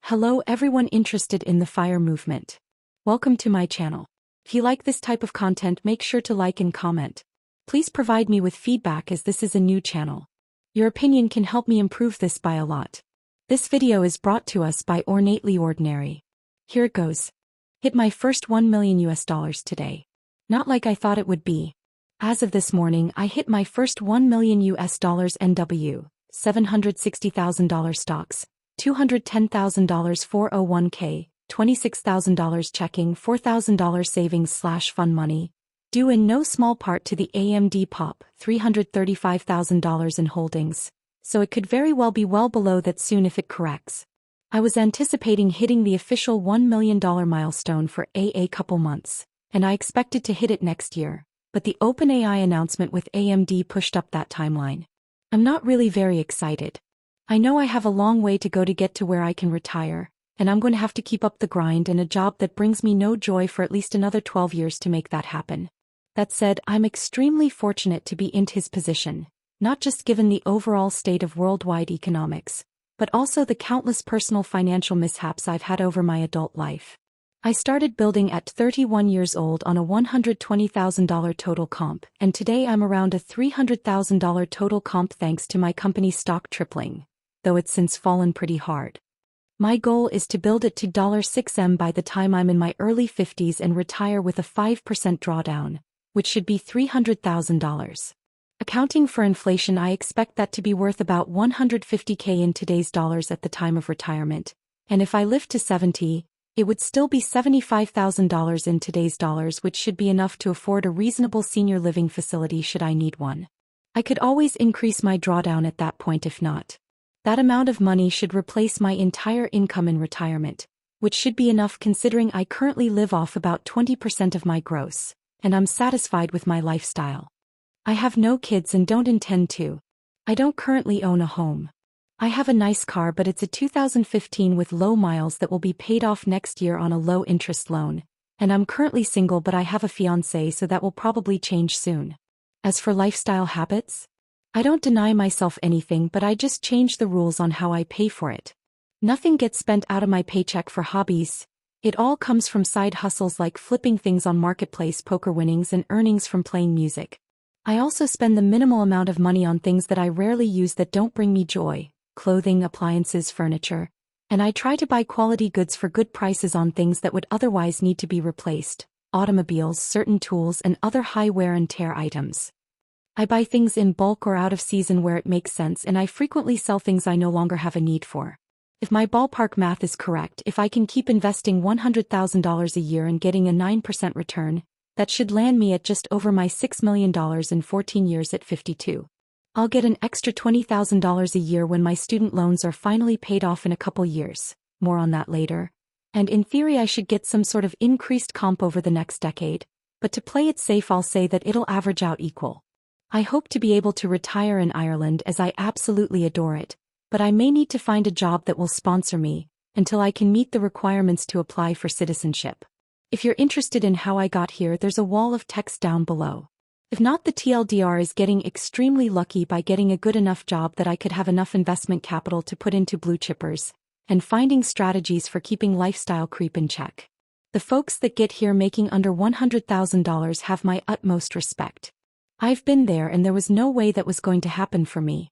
Hello everyone interested in the FIRE movement. Welcome to my channel. If you like this type of content, make sure to like and comment. Please provide me with feedback as this is a new channel. Your opinion can help me improve this by a lot. This video is brought to us by Ornately Ordinary. Here it goes. Hit my first $1 million today. Not like I thought it would be. As of this morning, I hit my first $1 million NW, $760,000 stocks, $210,000 401k, $26,000 checking, $4,000 savings/fund money, due in no small part to the AMD pop, $335,000 in holdings, so it could very well be well below that soon if it corrects. I was anticipating hitting the official $1 million milestone for a couple months, and I expected to hit it next year, but the OpenAI announcement with AMD pushed up that timeline. I'm not really very excited. I know I have a long way to go to get to where I can retire, and I'm going to have to keep up the grind and a job that brings me no joy for at least another 12 years to make that happen. That said, I'm extremely fortunate to be in his position, not just given the overall state of worldwide economics, but also the countless personal financial mishaps I've had over my adult life. I started building at 31 years old on a $120,000 total comp, and today I'm around a $300,000 total comp thanks to my company's stock tripling, though it's since fallen pretty hard. My goal is to build it to $6M by the time I'm in my early 50s and retire with a 5% drawdown, which should be $300,000. Accounting for inflation, I expect that to be worth about $150K in today's dollars at the time of retirement, and if I live to 70, it would still be $75,000 in today's dollars, which should be enough to afford a reasonable senior living facility should I need one. I could always increase my drawdown at that point if not. That amount of money should replace my entire income in retirement, which should be enough considering I currently live off about 20% of my gross, and I'm satisfied with my lifestyle. I have no kids and don't intend to. I don't currently own a home. I have a nice car, but it's a 2015 with low miles that will be paid off next year on a low-interest loan, and I'm currently single but I have a fiancé, so that will probably change soon. As for lifestyle habits, I don't deny myself anything, but I just change the rules on how I pay for it. Nothing gets spent out of my paycheck for hobbies. It all comes from side hustles like flipping things on Marketplace, poker winnings, and earnings from playing music. I also spend the minimal amount of money on things that I rarely use that don't bring me joy, clothing, appliances, furniture, and I try to buy quality goods for good prices on things that would otherwise need to be replaced, automobiles, certain tools, and other high wear and tear items. I buy things in bulk or out of season where it makes sense, and I frequently sell things I no longer have a need for. If my ballpark math is correct, if I can keep investing $100,000 a year and getting a 9% return, that should land me at just over my $6 million in 14 years at 52. I'll get an extra $20,000 a year when my student loans are finally paid off in a couple years, more on that later, and in theory I should get some sort of increased comp over the next decade, but to play it safe I'll say that it'll average out equal. I hope to be able to retire in Ireland as I absolutely adore it, but I may need to find a job that will sponsor me until I can meet the requirements to apply for citizenship. If you're interested in how I got here, there's a wall of text down below. If not, the TLDR is getting extremely lucky by getting a good enough job that I could have enough investment capital to put into blue chippers, and finding strategies for keeping lifestyle creep in check. The folks that get here making under $100,000 have my utmost respect. I've been there and there was no way that was going to happen for me.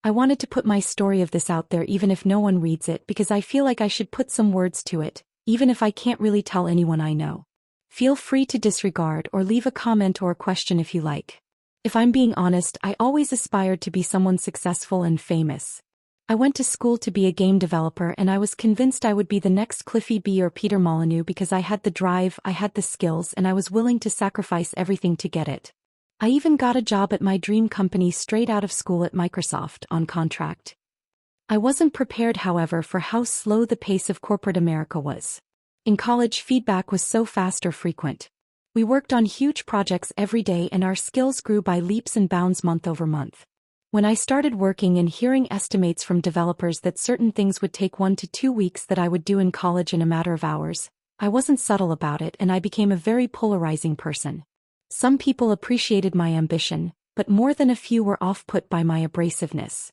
I wanted to put my story of this out there even if no one reads it, because I feel like I should put some words to it, even if I can't really tell anyone I know. Feel free to disregard or leave a comment or a question if you like. If I'm being honest, I always aspired to be someone successful and famous. I went to school to be a game developer and I was convinced I would be the next Cliffy B or Peter Molyneux because I had the drive, I had the skills, and I was willing to sacrifice everything to get it. I even got a job at my dream company straight out of school at Microsoft, on contract. I wasn't prepared, however, for how slow the pace of corporate America was. In college, feedback was so fast or frequent. We worked on huge projects every day and our skills grew by leaps and bounds month over month. When I started working and hearing estimates from developers that certain things would take 1 to 2 weeks that I would do in college in a matter of hours, I wasn't subtle about it and I became a very polarizing person. Some people appreciated my ambition, but more than a few were off-put by my abrasiveness.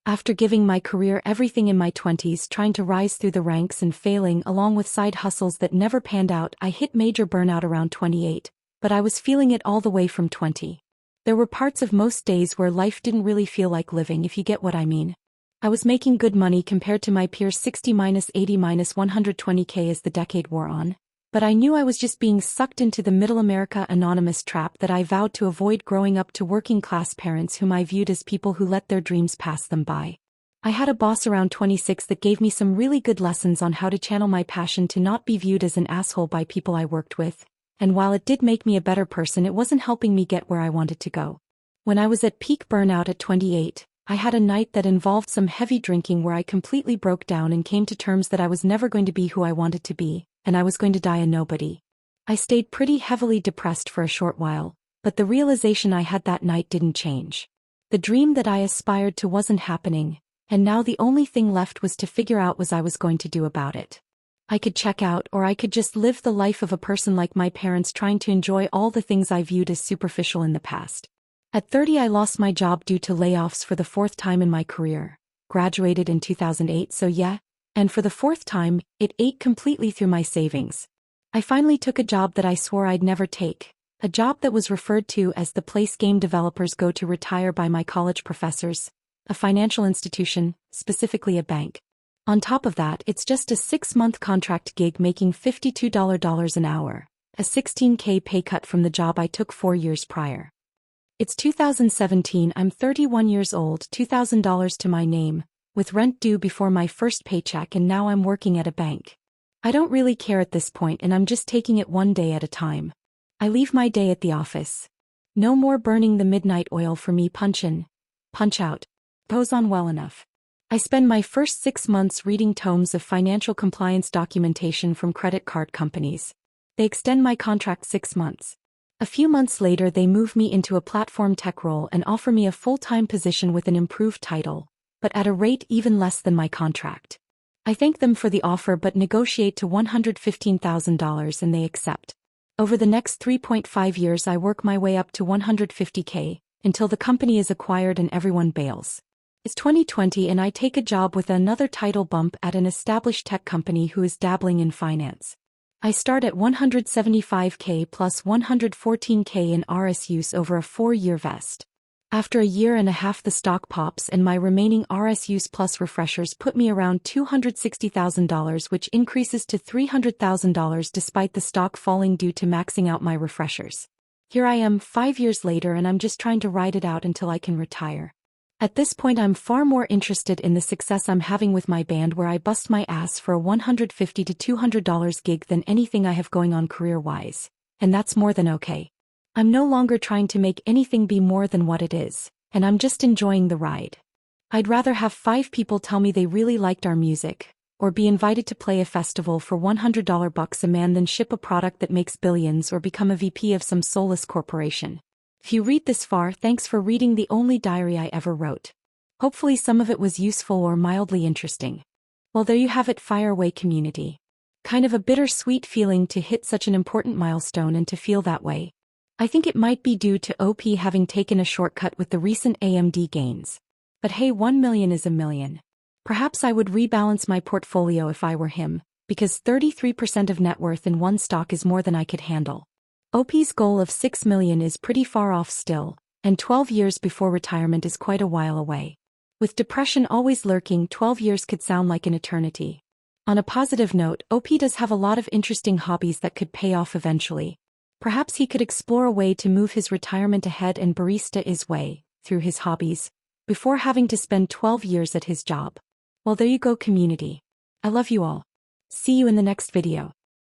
After giving my career everything in my 20s, trying to rise through the ranks and failing along with side hustles that never panned out, I hit major burnout around 28, but I was feeling it all the way from 20. There were parts of most days where life didn't really feel like living, if you get what I mean. I was making good money compared to my peers, 60-80-120K as the decade wore on, but I knew I was just being sucked into the middle America anonymous trap that I vowed to avoid growing up to working class parents whom I viewed as people who let their dreams pass them by. I had a boss around 26 that gave me some really good lessons on how to channel my passion to not be viewed as an asshole by people I worked with, and while it did make me a better person, it wasn't helping me get where I wanted to go. When I was at peak burnout at 28, I had a night that involved some heavy drinking where I completely broke down and came to terms that I was never going to be who I wanted to be, and I was going to die a nobody. I stayed pretty heavily depressed for a short while, but the realization I had that night didn't change. The dream that I aspired to wasn't happening, and now the only thing left was to figure out what I was going to do about it. I could check out, or I could just live the life of a person like my parents, trying to enjoy all the things I viewed as superficial in the past. At 30, I lost my job due to layoffs for the fourth time in my career. Graduated in 2008, so yeah, and for the fourth time, it ate completely through my savings. I finally took a job that I swore I'd never take, a job that was referred to as the place game developers go to retire by my college professors, a financial institution, specifically a bank. On top of that, it's just a 6-month contract gig making $52 an hour, a $16K pay cut from the job I took 4 years prior. It's 2017, I'm 31 years old, $2,000 to my name, with rent due before my first paycheck, and now I'm working at a bank. I don't really care at this point, and I'm just taking it one day at a time. I leave my day at the office. No more burning the midnight oil for me. Punch in, punch out. Pose on well enough. I spend my first 6 months reading tomes of financial compliance documentation from credit card companies. They extend my contract 6 months. A few months later, they move me into a platform tech role and offer me a full-time position with an improved title, but at a rate even less than my contract. I thank them for the offer but negotiate to $115,000 and they accept. Over the next 3.5 years, I work my way up to $150K, until the company is acquired and everyone bails. It's 2020 and I take a job with another title bump at an established tech company who is dabbling in finance. I start at $175K plus $114K in RSUs over a 4-year vest. After a year and a half, the stock pops and my remaining RSUs plus refreshers put me around $260,000, which increases to $300,000 despite the stock falling due to maxing out my refreshers. Here I am 5 years later and I'm just trying to ride it out until I can retire. At this point, I'm far more interested in the success I'm having with my band, where I bust my ass for a $150 to $200 gig, than anything I have going on career-wise, and that's more than okay. I'm no longer trying to make anything be more than what it is, and I'm just enjoying the ride. I'd rather have 5 people tell me they really liked our music, or be invited to play a festival for $100 a man than ship a product that makes billions or become a VP of some soulless corporation. If you read this far, thanks for reading the only diary I ever wrote. Hopefully some of it was useful or mildly interesting. Well, there you have it, Fire Away community. Kind of a bittersweet feeling to hit such an important milestone and to feel that way. I think it might be due to OP having taken a shortcut with the recent AMD gains. But hey, 1 million is a million. Perhaps I would rebalance my portfolio if I were him, because 33% of net worth in one stock is more than I could handle. OP's goal of 6 million is pretty far off still, and 12 years before retirement is quite a while away. With depression always lurking, 12 years could sound like an eternity. On a positive note, OP does have a lot of interesting hobbies that could pay off eventually. Perhaps he could explore a way to move his retirement ahead and barista his way, through his hobbies, before having to spend 12 years at his job. Well, there you go, community. I love you all. See you in the next video.